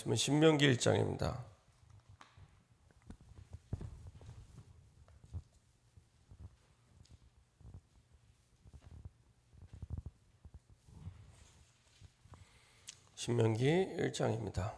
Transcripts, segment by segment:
말씀은 신명기 1장입니다. 신명기 1장입니다.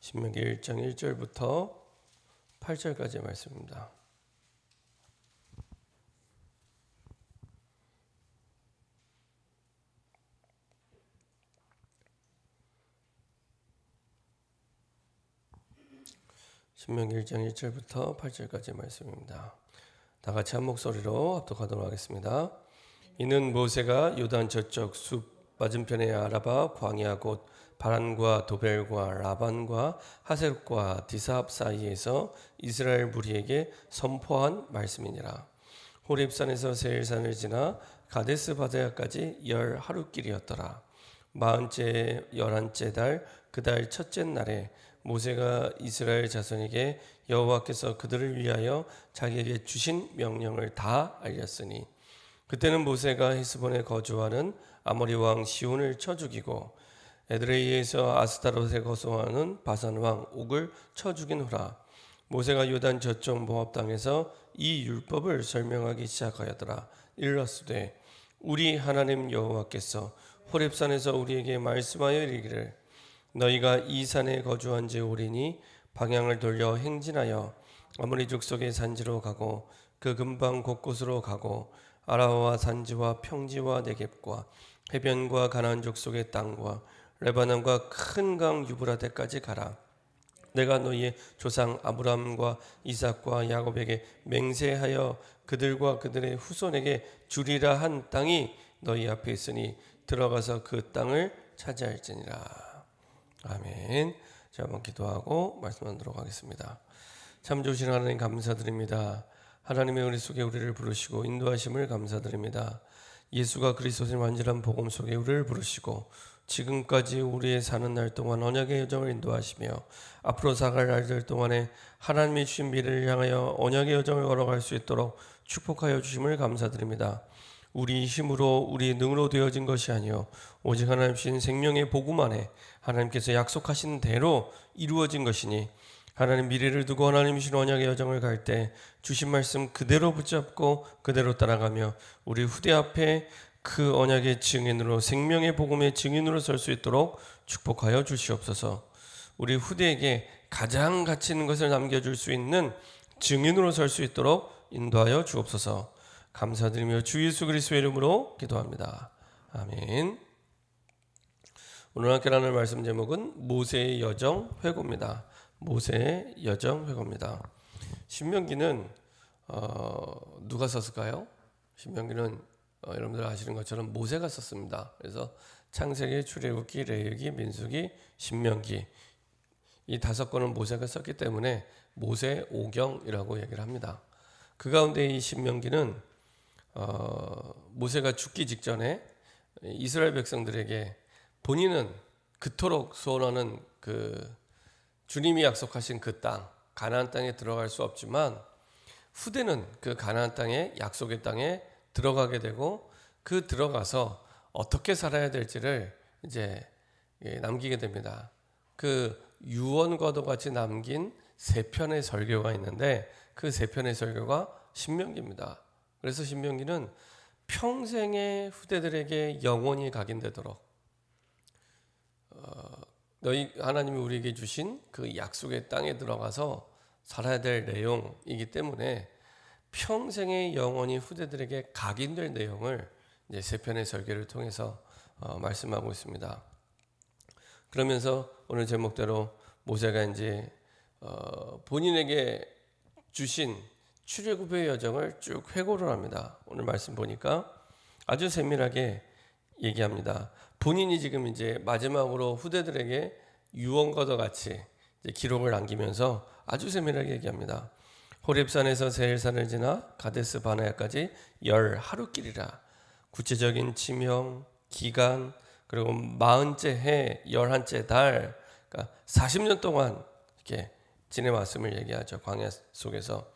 신명기 1장 1절부터 8절까지의 말씀입니다. 신명기 1장 1절부터 8절까지의 말씀입니다. 다 같이 한 목소리로 합독하도록 하겠습니다. 이는 모세가 요단 저쪽 숲 맞은편의 아라바 광야 곧 바란과 도벨과 라반과 하세롯과 디사합 사이에서 이스라엘 무리에게 선포한 말씀이니라. 호렙산에서 세일산을 지나 가데스 바네아까지 10하루길이었더라. 40째 11째 달 그 달 첫째 날에 모세가 이스라엘 자손에게 여호와께서 그들을 위하여 자기에게 주신 명령을 다 알렸으니 그때는 모세가 헤스본에 거주하는 아모리 왕 시온을 쳐 죽이고 에드레이에서 아스타롯에 거주하는 바산 왕 옥을 쳐 죽인 후라. 모세가 요단 저쪽 모압 땅에서 이 율법을 설명하기 시작하였더라. 일러스되 우리 하나님 여호와께서 호렙산에서 우리에게 말씀하여 이르기를 너희가 이 산에 거주한 지 오리니 방향을 돌려 행진하여 아모리 족속의 산지로 가고 그 근방 곳곳으로 가고 아라와 산지와 평지와 네겝과 해변과 가나안 족속의 땅과 레바논과 큰 강 유브라데까지 가라. 내가 너희의 조상 아브라함과 이삭과 야곱에게 맹세하여 그들과 그들의 후손에게 주리라 한 땅이 너희 앞에 있으니 들어가서 그 땅을 차지할지니라. 아멘. 자, 한번 기도하고 말씀 나누도록 하겠습니다. 참 좋으신 하나님 감사드립니다. 하나님의 은혜 속에 우리를 부르시고 인도하심을 감사드립니다. 예수가 그리스도의 완전한 복음 속에 우리를 부르시고 지금까지 우리의 사는 날 동안 언약의 여정을 인도하시며 앞으로 살아갈 날들 동안에 하나님이 주신 미래를 향하여 언약의 여정을 걸어갈 수 있도록 축복하여 주심을 감사드립니다. 우리 힘으로 우리 능으로 되어진 것이 아니요 오직 하나님 주신 생명의 복음 안에 하나님께서 약속하신 대로 이루어진 것이니 하나님 미래를 두고 하나님 주신 언약의 여정을 갈 때 주신 말씀 그대로 붙잡고 그대로 따라가며 우리 후대 앞에 그 언약의 증인으로 생명의 복음의 증인으로 설 수 있도록 축복하여 주시옵소서. 우리 후대에게 가장 가치 있는 것을 남겨줄 수 있는 증인으로 설 수 있도록 인도하여 주옵소서. 감사드리며 주 예수 그리스도의 이름으로 기도합니다. 아멘. 오늘 함께 나눌 말씀 제목은 모세의 여정 회고입니다. 모세의 여정 회고입니다. 신명기는 누가 썼을까요? 신명기는 여러분들 아시는 것처럼 모세가 썼습니다. 그래서 창세기, 출애굽기, 레위기, 민수기, 신명기 이 5권은 모세가 썼기 때문에 모세 오경이라고 얘기를 합니다. 그 가운데 이 신명기는 모세가 죽기 직전에 이스라엘 백성들에게 본인은 그토록 소원하는 그 주님이 약속하신 그 땅, 가나안 땅에 들어갈 수 없지만 후대는 그 가나안 땅에 약속의 땅에 들어가게 되고 그 들어가서 어떻게 살아야 될지를 이제 남기게 됩니다. 그 유언과도 같이 남긴 3편의 설교가 있는데 그 3편의 설교가 신명기입니다. 그래서 신명기는 평생의 후대들에게 영원히 각인되도록 너희 하나님이 우리에게 주신 그 약속의 땅에 들어가서 살아야 될 내용이기 때문에 평생의 영원히 후대들에게 각인될 내용을 이제 3편의 설교를 통해서 말씀하고 있습니다. 그러면서 오늘 제목대로 모세가 이제 본인에게 주신 출애굽의 여정을 쭉 회고를 합니다. 오늘 말씀 보니까 아주 세밀하게 얘기합니다. 본인이 지금 이제 마지막으로 후대들에게 유언과도 같이 이제 기록을 남기면서 아주 세밀하게 얘기합니다. 호렙산에서 세일산을 지나 가데스 바네아까지 10하루길이라. 구체적인 지명, 기간, 그리고 40째 해, 11째 달, 그러니까 40년 동안 이렇게 지내왔음을 얘기하죠. 광야 속에서.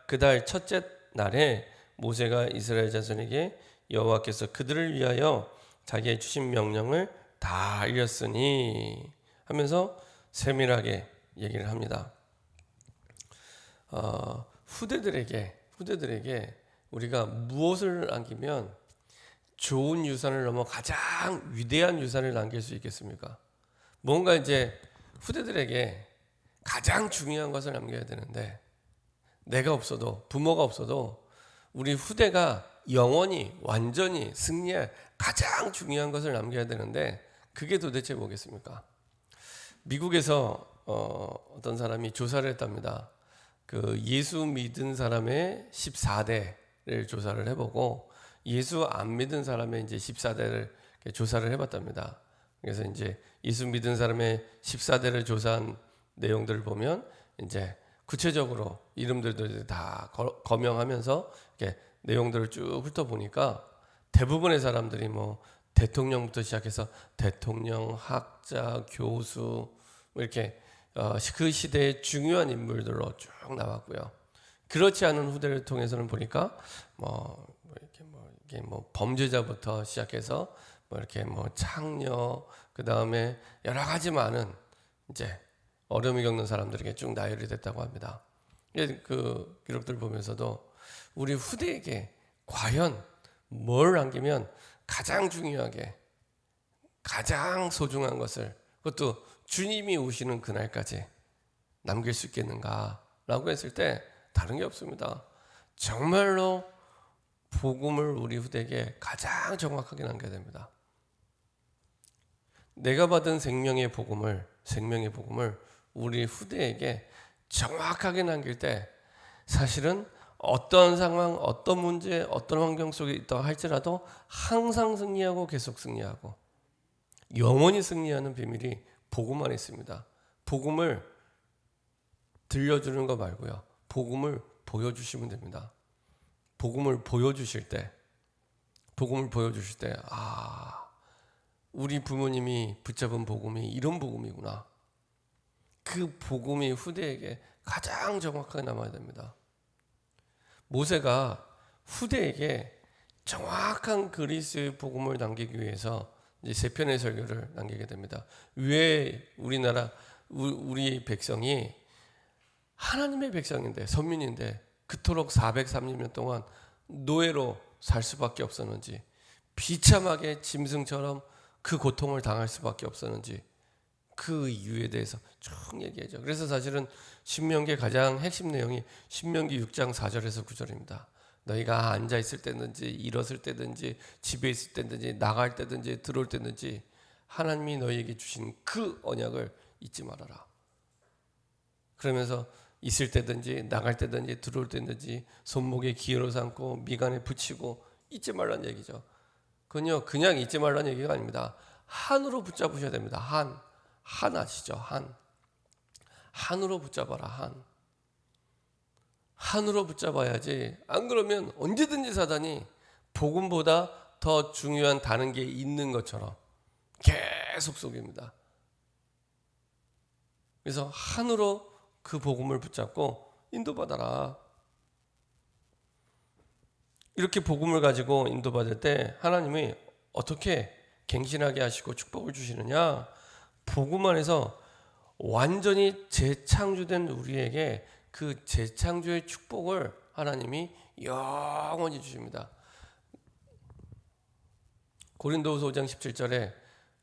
그 달 첫째 날에 모세가 이스라엘 자손에게 여호와께서 그들을 위하여 자기의 주신 명령을 다 알렸으니 하면서 세밀하게 얘기를 합니다. 후대들에게 우리가 무엇을 남기면 좋은 유산을 넘어 가장 위대한 유산을 남길 수 있겠습니까? 뭔가 이제 후대들에게 가장 중요한 것을 남겨야 되는데, 내가 없어도, 부모가 없어도 우리 후대가 영원히 완전히 승리할 가장 중요한 것을 남겨야 되는데, 그게 도대체 뭐겠습니까? 미국에서 어떤 사람이 조사를 했답니다. 그 예수 믿은 사람의 14대를 조사를 해보고 예수 안 믿은 사람의 이제 14대를 조사를 해봤답니다. 그래서 이제 예수 믿은 사람의 14대를 조사한 내용들을 보면 이제 구체적으로 이름들도 다 거명하면서 이렇게 내용들을 쭉 훑어보니까 대부분의 사람들이 뭐 대통령부터 시작해서 대통령, 학자, 교수 이렇게 그 시대의 중요한 인물들로 쭉 나왔고요. 그렇지 않은 후대를 통해서는 보니까 이게 범죄자부터 시작해서 이렇게 창녀, 그 다음에 여러 가지 많은 이제 어려움을 겪는 사람들에게 쭉 나열이 됐다고 합니다. 그 기록들 보면서도 우리 후대에게 과연 뭘 남기면 가장 중요하게, 가장 소중한 것을, 그것도 주님이 오시는 그날까지 남길 수 있겠는가라고 했을 때 다른 게 없습니다. 정말로 복음을 우리 후대에게 가장 정확하게 남겨야 됩니다. 내가 받은 생명의 복음을 우리 후대에게 정확하게 남길 때 사실은 어떤 상황, 어떤 문제, 어떤 환경 속에 있다 할지라도 항상 승리하고 계속 승리하고 영원히 승리하는 비밀이 복음 안에 있습니다. 복음을 들려주는 거 말고요. 복음을 보여주시면 됩니다. 복음을 보여주실 때, 우리 부모님이 붙잡은 복음이 이런 복음이구나. 그 복음이 후대에게 가장 정확하게 남아야 됩니다. 모세가 후대에게 정확한 그리스도의 복음을 남기기 위해서 이제 세 편의 설교를 남기게 됩니다. 왜 우리 백성이 하나님의 백성인데, 선민인데 그토록 430년 동안 노예로 살 수밖에 없었는지, 비참하게 짐승처럼 그 고통을 당할 수밖에 없었는지, 그 이유에 대해서 쭉 얘기하죠. 그래서 사실은 신명기의 가장 핵심 내용이 신명기 6장 4절에서 9절입니다. 너희가 앉아 있을 때든지 일었을 때든지 집에 있을 때든지 나갈 때든지 들어올 때든지 하나님이 너희에게 주신 그 언약을 잊지 말아라. 그러면서 있을 때든지 나갈 때든지 들어올 때든지 손목에 기회로 삼고 미간에 붙이고 잊지 말라는 얘기죠. 그냥 잊지 말라는 얘기가 아닙니다. 한으로 붙잡으셔야 됩니다. 한 아시죠? 한으로 붙잡아라. 한으로 붙잡아야지. 안 그러면 언제든지 사단이 복음보다 더 중요한 다른 게 있는 것처럼 계속 속입니다. 그래서 한으로 그 복음을 붙잡고 인도받아라. 이렇게 복음을 가지고 인도받을 때 하나님이 어떻게 갱신하게 하시고 축복을 주시느냐? 복음 안에서 완전히 재창조된 우리에게 그 재창조의 축복을 하나님이 영원히 주십니다. 고린도후서 5장 17절에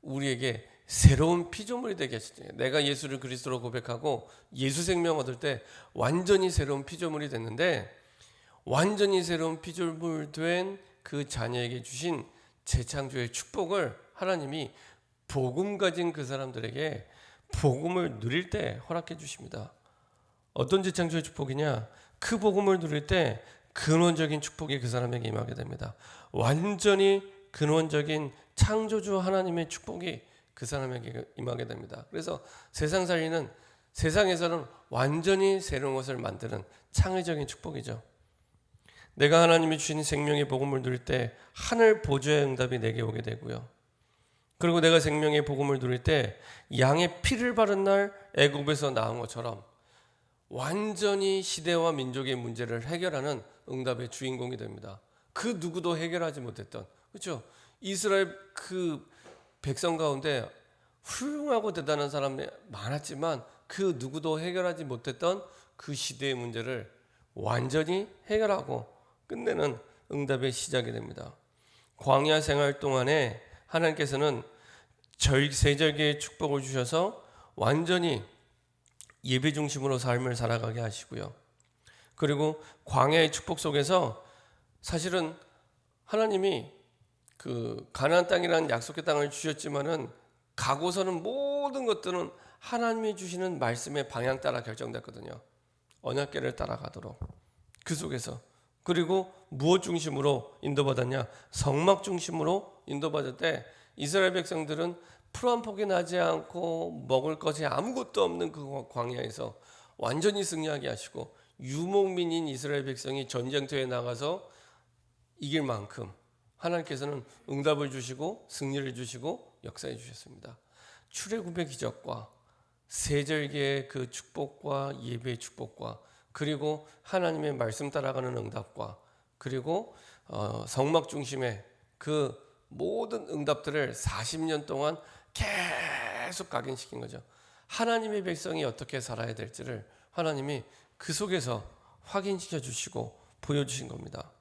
우리에게 새로운 피조물이 되게 하시죠. 내가 예수를 그리스도로 고백하고 예수 생명 얻을 때 완전히 새로운 피조물이 됐는데, 완전히 새로운 피조물 된 그 자녀에게 주신 재창조의 축복을 하나님이 복음 가진 그 사람들에게 복음을 누릴 때 허락해 주십니다. 어떤 재창조의 축복이냐? 그 복음을 누릴 때 근원적인 축복이 그 사람에게 임하게 됩니다. 완전히 근원적인 창조주 하나님의 축복이 그 사람에게 임하게 됩니다. 그래서 세상에서는 완전히 새로운 것을 만드는 창의적인 축복이죠. 내가 하나님이 주신 생명의 복음을 누릴 때 하늘 보좌의 응답이 내게 오게 되고요. 그리고 내가 생명의 복음을 누릴 때 양의 피를 바른 날 애굽에서 나온 것처럼 완전히 시대와 민족의 문제를 해결하는 응답의 주인공이 됩니다. 그 누구도 해결하지 못했던, 그렇죠? 이스라엘 그 백성 가운데 훌륭하고 대단한 사람이 많았지만 그 누구도 해결하지 못했던 그 시대의 문제를 완전히 해결하고 끝내는 응답의 시작이 됩니다. 광야 생활 동안에 하나님께서는 세절기의 축복을 주셔서 완전히 예배 중심으로 삶을 살아가게 하시고요. 그리고 광야의 축복 속에서 사실은 하나님이 그 가나안 땅이라는 약속의 땅을 주셨지만은 가고서는 모든 것들은 하나님이 주시는 말씀의 방향 따라 결정됐거든요. 언약궤를 따라가도록 그 속에서 그리고 무엇 중심으로 인도받았냐? 성막 중심으로 인도받을 때 이스라엘 백성들은 풀 한 폭이 나지 않고 먹을 것이 아무것도 없는 그 광야에서 완전히 승리하게 하시고 유목민인 이스라엘 백성이 전쟁터에 나가서 이길 만큼 하나님께서는 응답을 주시고 승리를 주시고 역사해 주셨습니다. 출애굽의 기적과 세절기의 그 축복과 예배의 축복과 그리고 하나님의 말씀 따라가는 응답과 그리고 성막 중심의 그 모든 응답들을 40년 동안 계속 각인시킨 거죠. 하나님의 백성이 어떻게 살아야 될지를 하나님이 그 속에서 확인시켜 주시고 보여주신 겁니다.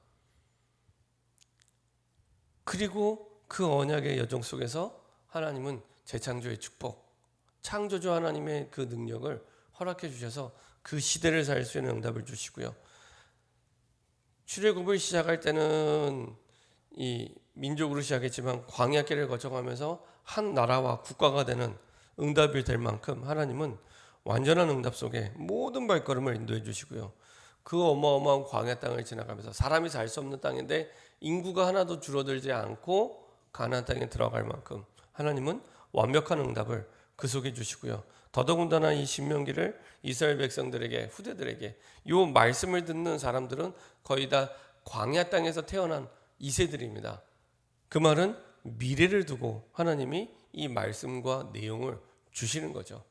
그리고 그 언약의 여정 속에서 하나님은 재창조의 축복, 창조주 하나님의 그 능력을 허락해 주셔서 그 시대를 살 수 있는 응답을 주시고요. 출애굽을 시작할 때는 이 민족으로 시작했지만 광야길을 거쳐가면서 한 나라와 국가가 되는 응답이 될 만큼 하나님은 완전한 응답 속에 모든 발걸음을 인도해 주시고요. 그 어마어마한 광야 땅을 지나가면서 사람이 살 수 없는 땅인데 인구가 하나도 줄어들지 않고 가나안 땅에 들어갈 만큼 하나님은 완벽한 응답을 그 속에 주시고요. 더더군다나 이 신명기를 이스라엘 백성들에게 후대들에게 이 말씀을 듣는 사람들은 거의 다 광야 땅에서 태어난 2세들입니다. 그 말은 미래를 두고 하나님이 이 말씀과 내용을 주시는 거죠.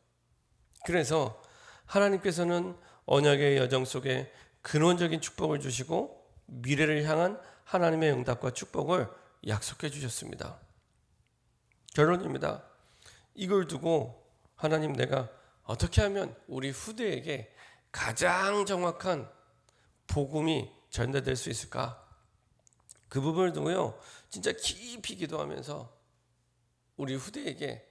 그래서 하나님께서는 언약의 여정 속에 근원적인 축복을 주시고 미래를 향한 하나님의 응답과 축복을 약속해 주셨습니다. 결론입니다. 이걸 두고 하나님 내가 어떻게 하면 우리 후대에게 가장 정확한 복음이 전달될 수 있을까? 그 부분을 두고요. 진짜 깊이 기도하면서 우리 후대에게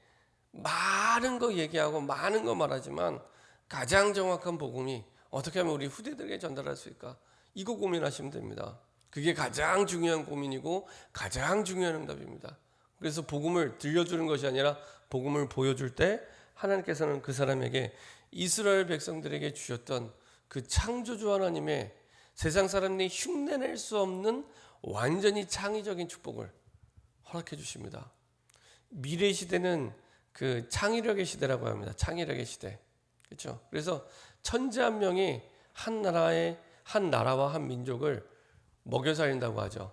많은 거 얘기하고 많은 거 말하지만 가장 정확한 복음이 어떻게 하면 우리 후대들에게 전달할 수 있을까? 이거 고민하시면 됩니다. 그게 가장 중요한 고민이고 가장 중요한 응답입니다. 그래서 복음을 들려주는 것이 아니라 복음을 보여줄 때 하나님께서는 그 사람에게 이스라엘 백성들에게 주셨던 그 창조주 하나님의 세상 사람들이 흉내낼 수 없는 완전히 창의적인 축복을 허락해 주십니다. 미래 시대는 그 창의력의 시대라고 합니다. 창의력의 시대. 그렇죠? 그래서 천재 한 명이 한 나라와 한 민족을 먹여 살린다고 하죠.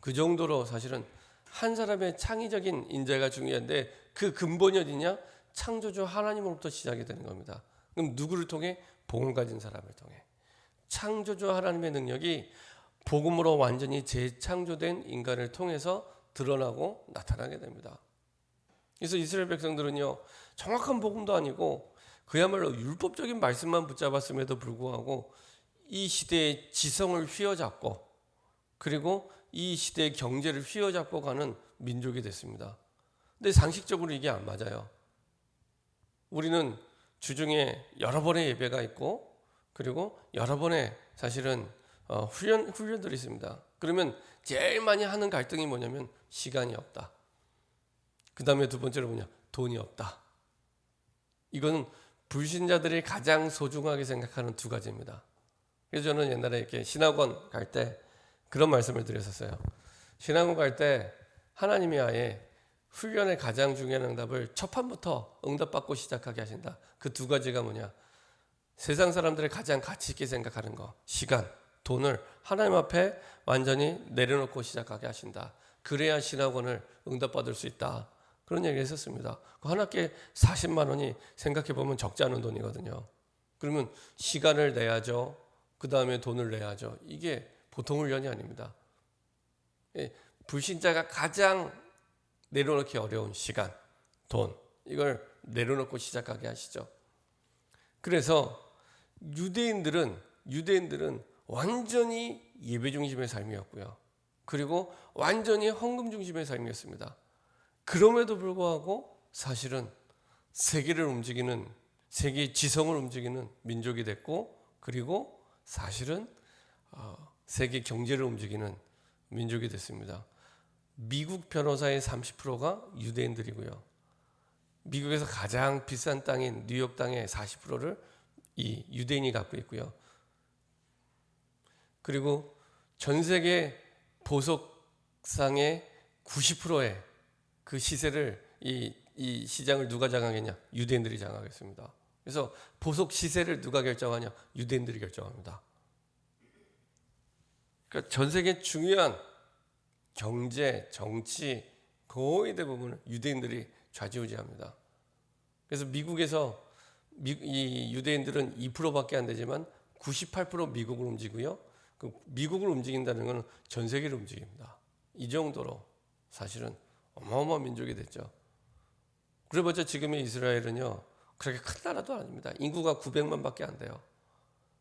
그 정도로 사실은 한 사람의 창의적인 인재가 중요한데 그 근본이 어디냐? 창조주 하나님으로부터 시작이 되는 겁니다. 그럼 누구를 통해? 복음 가진 사람을 통해. 창조주 하나님의 능력이 복음으로 완전히 재창조된 인간을 통해서 드러나고 나타나게 됩니다. 그래서 이스라엘 백성들은요, 정확한 복음도 아니고 그야말로 율법적인 말씀만 붙잡았음에도 불구하고 이 시대의 지성을 휘어잡고 그리고 이 시대의 경제를 휘어잡고 가는 민족이 됐습니다. 근데 상식적으로 이게 안 맞아요. 우리는 주중에 여러 번의 예배가 있고 그리고 여러 번의 사실은 훈련들이 있습니다. 그러면 제일 많이 하는 갈등이 뭐냐면 시간이 없다. 그 다음에 두 번째로 뭐냐? 돈이 없다. 이거는 불신자들이 가장 소중하게 생각하는 두 가지입니다. 그래서 저는 옛날에 이렇게 신학원 갈 때 그런 말씀을 드렸었어요. 신학원 갈 때 하나님이 아예 훈련의 가장 중요한 응답을 첫 판부터 응답받고 시작하게 하신다. 그 두 가지가 뭐냐? 세상 사람들이 가장 가치 있게 생각하는 거, 시간, 돈을 하나님 앞에 완전히 내려놓고 시작하게 하신다. 그래야 신학원을 응답받을 수 있다. 그런 얘기를 했었습니다. 한 학기에 40만 원이 생각해보면 적지 않은 돈이거든요. 그러면 시간을 내야죠. 그 다음에 돈을 내야죠. 이게 보통 훈련이 아닙니다. 불신자가 가장 내려놓기 어려운 시간, 돈, 이걸 내려놓고 시작하게 하시죠. 그래서 유대인들은 완전히 예배 중심의 삶이었고요. 그리고 완전히 헌금 중심의 삶이었습니다. 그럼에도 불구하고 사실은 세계를 움직이는, 세계의 지성을 움직이는 민족이 됐고, 그리고 사실은 세계 경제를 움직이는 민족이 됐습니다. 미국 변호사의 30%가 유대인들이고요. 미국에서 가장 비싼 땅인 뉴욕 땅의 40%를 이 유대인이 갖고 있고요. 그리고 전 세계 보석상의 90%의 그 시세를 이 시장을 누가 장악했냐? 유대인들이 장악했습니다. 그래서 보석 시세를 누가 결정하냐? 유대인들이 결정합니다. 그러니까 전 세계 중요한 경제, 정치 거의 대부분을 유대인들이 좌지우지합니다. 그래서 미국에서 이 유대인들은 2%밖에 안 되지만 98% 미국을 움직이고요. 그 미국을 움직인다는 것은 전 세계를 움직입니다. 이 정도로 사실은 어마어마한 민족이 됐죠. 그래봤자 지금의 이스라엘은요, 그렇게 큰 나라도 아닙니다. 인구가 900만밖에 안 돼요.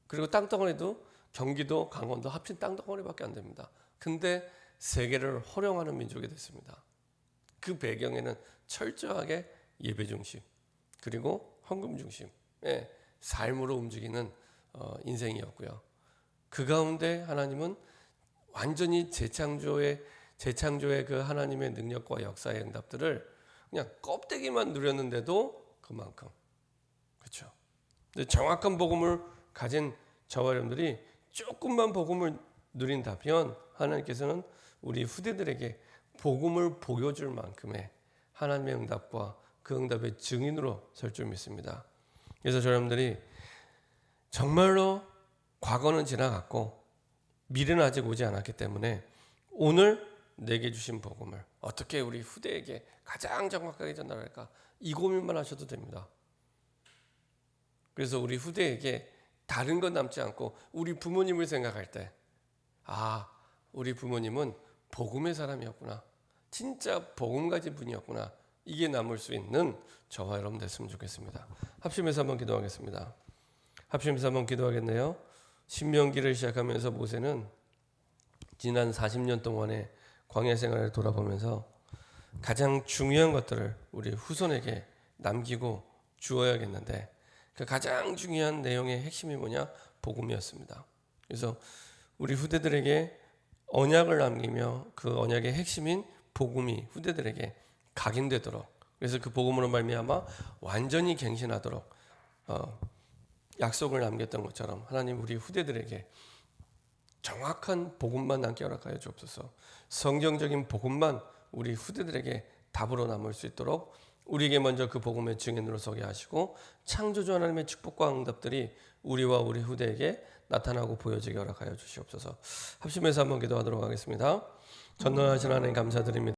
그리고 땅덩어리도 경기도, 강원도 합친 땅덩어리밖에 안 됩니다. 근데 세계를 호령하는 민족이 됐습니다. 그 배경에는 철저하게 예배 중심, 그리고 헌금 중심의 삶으로 움직이는 인생이었고요. 그 가운데 하나님은 완전히 재창조의 그 하나님의 능력과 역사의 응답들을 그냥 껍데기만 누렸는데도 그만큼, 그렇죠. 근데 정확한 복음을 가진 저와 여러분들이 조금만 복음을 누린다면 하나님께서는 우리 후대들에게 복음을 보여줄 만큼의 하나님의 응답과 그 응답의 증인으로 설 줄 믿습니다. 그래서 저 여러분들이 정말로 과거는 지나갔고 미래는 아직 오지 않았기 때문에 오늘 내게 주신 복음을 어떻게 우리 후대에게 가장 정확하게 전달할까, 이 고민만 하셔도 됩니다. 그래서 우리 후대에게 다른 건 남지 않고 우리 부모님을 생각할 때, 우리 부모님은 복음의 사람이었구나, 진짜 복음 가진 분이었구나, 이게 남을 수 있는 저와 여러분 됐으면 좋겠습니다. 합심해서 한번 기도하겠습니다. 합심해서 한번 기도하겠네요. 신명기를 시작하면서 모세는 지난 40년 동안의 광야 생활을 돌아보면서 가장 중요한 것들을 우리 후손에게 남기고 주어야겠는데, 그 가장 중요한 내용의 핵심이 뭐냐? 복음이었습니다. 그래서 우리 후대들에게 언약을 남기며 그 언약의 핵심인 복음이 후대들에게 각인되도록, 그래서 그 복음으로 말미암아 완전히 갱신하도록 약속을 남겼던 것처럼 하나님 우리 후대들에게 정확한 복음만 남게 허락하여 주옵소서. 성경적인 복음만 우리 후대들에게 답으로 남을 수 있도록 우리에게 먼저 그 복음의 증인으로 서게 하시고, 창조주 하나님의 축복과 응답들이 우리와 우리 후대에게 나타나고 보여지게 허락하여 주시옵소서. 합심해서 한번 기도하도록 하겠습니다. 전능하신 하나님 감사드립니다.